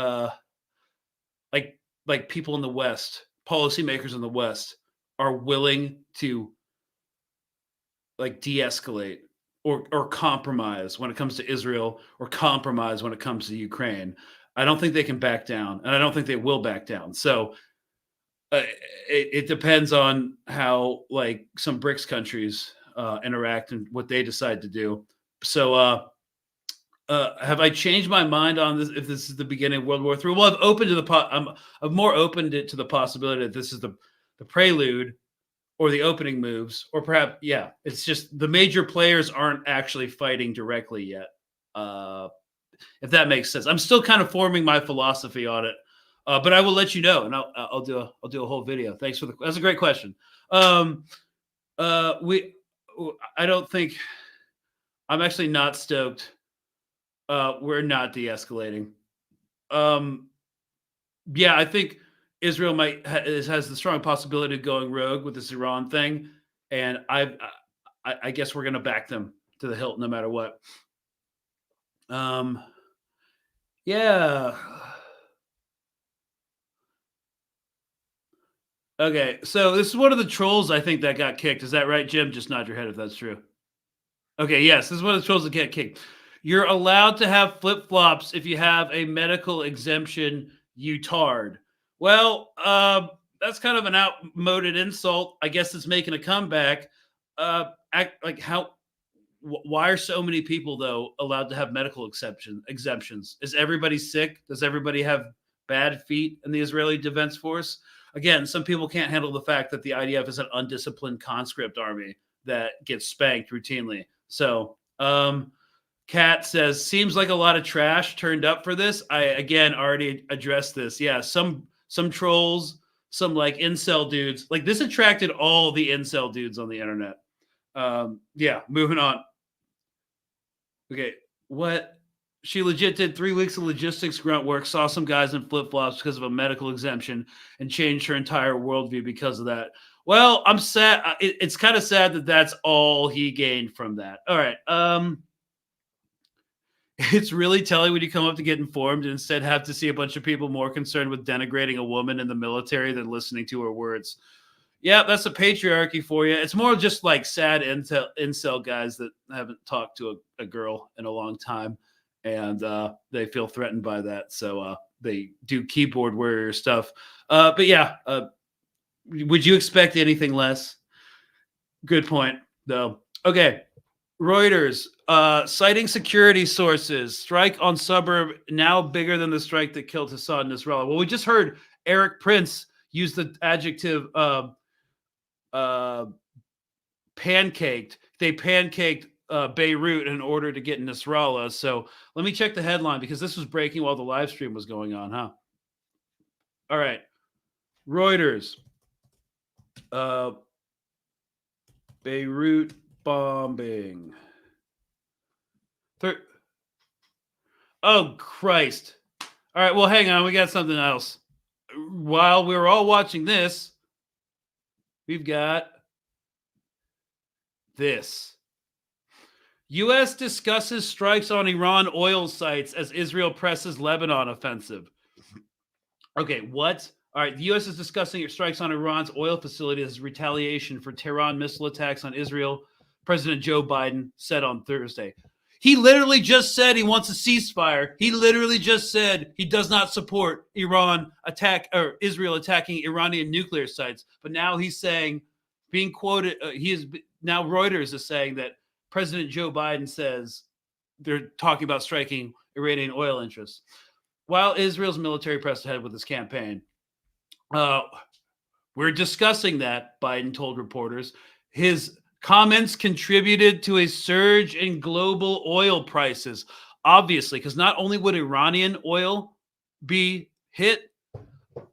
like people in the West, policymakers in the West, are willing to like de-escalate or compromise when it comes to Israel, or compromise when it comes to Ukraine. I don't think they can back down, and I don't think they will back down. So it depends on how like some BRICS countries interact and what they decide to do. So have I changed my mind on this? If this is the beginning of World War III? Well, I've opened to I've more opened it to the possibility that this is the prelude or the opening moves, or perhaps, yeah, it's just the major players aren't actually fighting directly yet. If that makes sense. I'm still kind of forming my philosophy on it, but I will let you know, and I'll do a whole video. Thanks for that's a great question. I don't think, I'm actually not stoked. We're not de-escalating. Yeah, I think Israel has the strong possibility of going rogue with this Iran thing, and I guess we're going to back them to the hilt no matter what. Yeah. Okay, so this is one of the trolls I think that got kicked. Is that right, Jim? Just nod your head if that's true. Okay, yes, this is one of the trolls that get kicked. You're allowed to have flip-flops if you have a medical exemption, you tard. Well, that's kind of an outmoded insult. I guess it's making a comeback. Why are so many people, though, allowed to have medical exemptions? Is everybody sick? Does everybody have bad feet in the Israeli Defense Force? again, some people can't handle the fact that the IDF is an undisciplined conscript army that gets spanked routinely. So, Kat says, seems like a lot of trash turned up for this. I, again, already addressed this. Yeah, some trolls, some like incel dudes. Like this attracted all the incel dudes on the internet. Yeah, moving on. Okay, what? She legit did 3 weeks of logistics grunt work, saw some guys in flip-flops because of a medical exemption, and changed her entire worldview because of that. Well, I'm sad. It's kind of sad that that's all he gained from that. All right. It's really telling when you come up to get informed and instead have to see a bunch of people more concerned with denigrating a woman in the military than listening to her words. Yeah, that's a patriarchy for you. It's more just like sad incel guys that haven't talked to a girl in a long time, and they feel threatened by that. So they do keyboard warrior stuff. But yeah, would you expect anything less? Good point, though. Okay. Reuters, citing security sources, strike on suburb now bigger than the strike that killed Hassan Nasrallah. Well, we just heard Eric Prince use the adjective pancaked. They pancaked Beirut in order to get Nasrallah. So let me check the headline because this was breaking while the live stream was going on, huh? All right. Reuters. Beirut bombing. Oh, Christ. All right, well, hang on. We got something else. While we were all watching this, we've got this. U.S. discusses strikes on Iran oil sites as Israel presses Lebanon offensive. Okay, what? All right, the U.S. is discussing strikes on Iran's oil facilities as retaliation for Tehran missile attacks on Israel, President Joe Biden said on Thursday. He literally just said he wants a ceasefire. He literally just said he does not support Israel attacking Iranian nuclear sites. But now he's saying, being quoted, now Reuters is saying that President Joe Biden says they're talking about striking Iranian oil interests. While Israel's military pressed ahead with this campaign, we're discussing that, Biden told reporters. His comments contributed to a surge in global oil prices, obviously, because not only would Iranian oil be hit,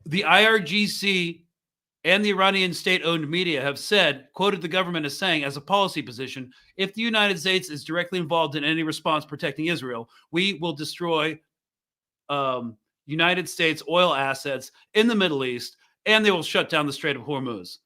the IRGC and the Iranian state-owned media have said, quoted the government as saying, as a policy position, if the United States is directly involved in any response protecting Israel, we will destroy United States oil assets in the Middle East, and they will shut down the Strait of Hormuz.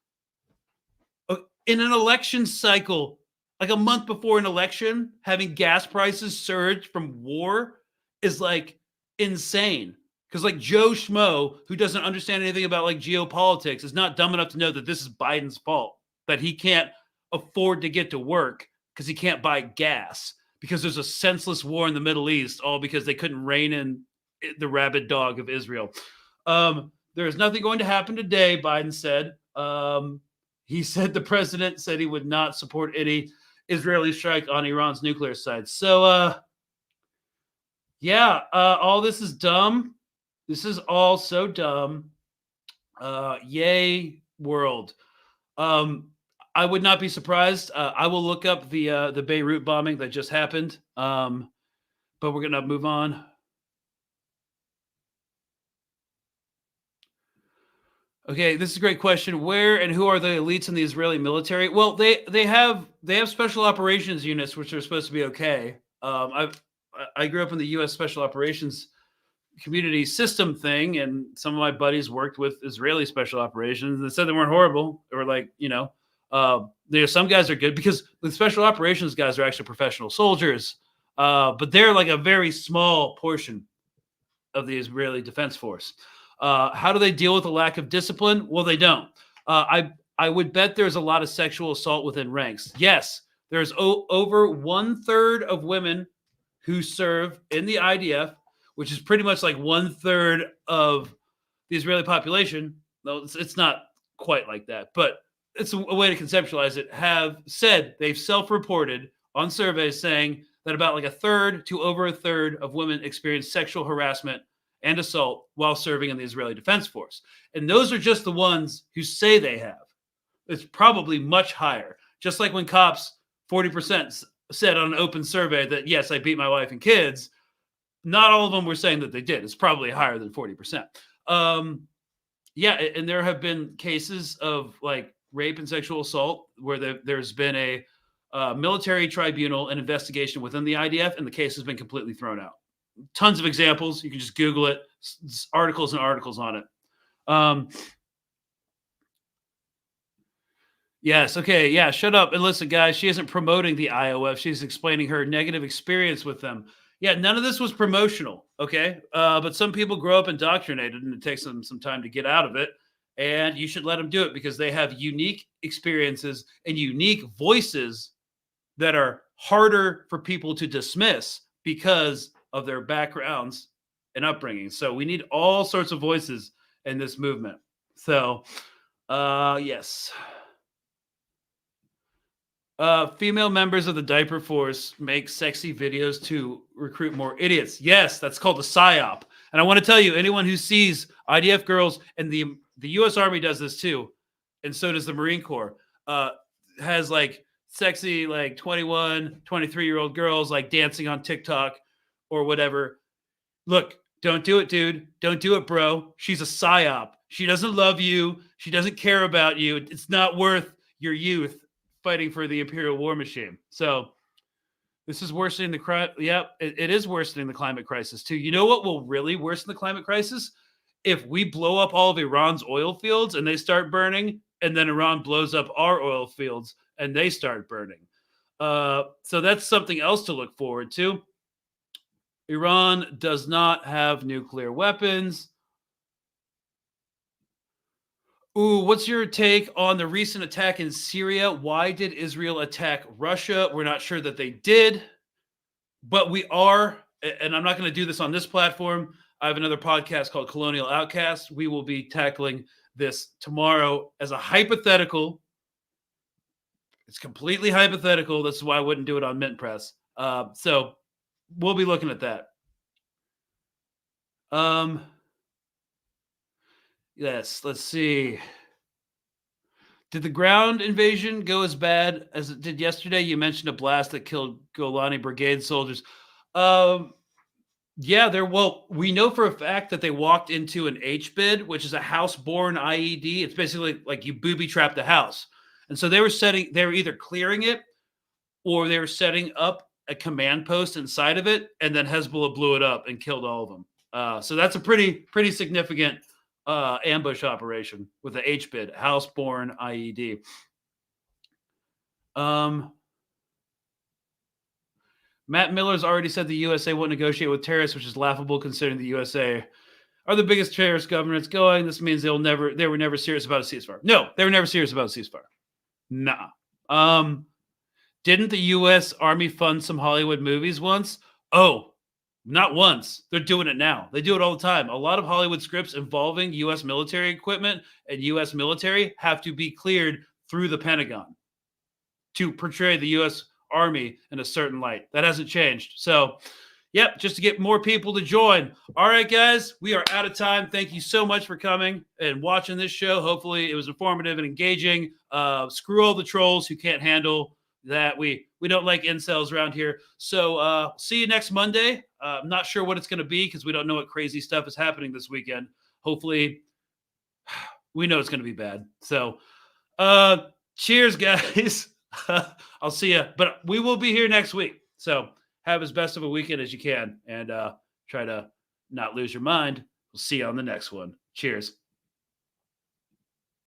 In an election cycle, like a month before an election, having gas prices surge from war is like insane. Because like Joe Schmo, who doesn't understand anything about like geopolitics, is not dumb enough to know that this is Biden's fault, that he can't afford to get to work because he can't buy gas, because there's a senseless war in the Middle East, all because they couldn't rein in the rabid dog of Israel. There is nothing going to happen today, Biden said. He said the president said he would not support any Israeli strike on Iran's nuclear sites. So, yeah, all this is dumb. This is all so dumb. Yay, world. I would not be surprised. I will look up the Beirut bombing that just happened. But we're going to move on. Okay, this is a great question. Where and who are the elites in the Israeli military? Well, they have special operations units, which are supposed to be okay. I grew up in the U.S. Special Operations community system thing, and some of my buddies worked with Israeli special operations, and they said they weren't horrible. They were like, some guys are good because the special operations guys are actually professional soldiers, but they're like a very small portion of the Israeli Defense Force. How do they deal with a lack of discipline? Well, they don't. I would bet there's a lot of sexual assault within ranks. Yes, there's over 1/3 of women who serve in the IDF, which is pretty much like 1/3 of the Israeli population. No, it's not quite like that, but it's a way to conceptualize it. Have said they've self-reported on surveys saying that about like 1/3 to over 1/3 of women experience sexual harassment and assault while serving in the Israeli Defense Force. And those are just the ones who say they have. It's probably much higher. Just like when cops, 40% said on an open survey that, yes, I beat my wife and kids. Not all of them were saying that they did. It's probably higher than 40%. Yeah, and there have been cases of like rape and sexual assault where there's been a military tribunal and investigation within the IDF, and the case has been completely thrown out. Tons of examples. You can just Google it. Articles and articles on it. Yes. Okay. Yeah. Shut up and listen, guys. She isn't promoting the IOF. She's explaining her negative experience with them. Yeah. None of this was promotional. Okay. But some people grow up indoctrinated, and it takes them some time to get out of it. And you should let them do it because they have unique experiences and unique voices that are harder for people to dismiss because of their backgrounds and upbringing. So we need all sorts of voices in this movement. So, yes. Female members of the diaper force make sexy videos to recruit more idiots. Yes, that's called a psyop. And I want to tell you, anyone who sees IDF girls, and the U.S. Army does this too, and so does the Marine Corps, has like sexy like 21, 23-year-old girls like dancing on TikTok or whatever. Look, don't do it, dude. Don't do it, bro. She's a psyop. She doesn't love you. She doesn't care about you. It's not worth your youth fighting for the imperial war machine. So this is worsening the crime. Yep, it is worsening the climate crisis too. You know what will really worsen the climate crisis? If we blow up all of Iran's oil fields and they start burning, and then Iran blows up our oil fields and they start burning. So that's something else to look forward to. Iran does not have nuclear weapons. Ooh, what's your take on the recent attack in Syria? Why did Israel attack Russia? We're not sure that they did, but we are, and I'm not going to do this on this platform. I have another podcast called Colonial Outcast. We will be tackling this tomorrow as a hypothetical. It's completely hypothetical. This is why I wouldn't do it on Mint Press. So we'll be looking at that. Yes, let's see. Did the ground invasion go as bad as it did yesterday? You mentioned a blast that killed Golani Brigade soldiers. Yeah, well, we know for a fact that they walked into an H-bid, which is a house-borne IED. It's basically like you booby-trapped a house. And so they were either clearing it or they were setting up a command post inside of it, and then Hezbollah blew it up and killed all of them. So that's a pretty significant ambush operation with the H-bid, house-borne IED. Matt Miller's already said the USA won't negotiate with terrorists, which is laughable considering the USA are the biggest terrorist governments going. This means they were never serious about a ceasefire. No, they were never serious about a ceasefire. Nah. Didn't the U.S. Army fund some Hollywood movies once? Oh, not once. They're doing it now. They do it all the time. A lot of Hollywood scripts involving U.S. military equipment and U.S. military have to be cleared through the Pentagon to portray the U.S. Army in a certain light. That hasn't changed. So, yep, just to get more people to join. All right, guys, we are out of time. Thank you so much for coming and watching this show. Hopefully it was informative and engaging. Screw all the trolls who can't handle that. We don't like incels around here. So see you next Monday. I'm not sure what it's going to be because we don't know what crazy stuff is happening this weekend. Hopefully we know it's going to be bad. So cheers, guys. I'll see you. But we will be here next week. So have as best of a weekend as you can and try to not lose your mind. We'll see you on the next one. Cheers.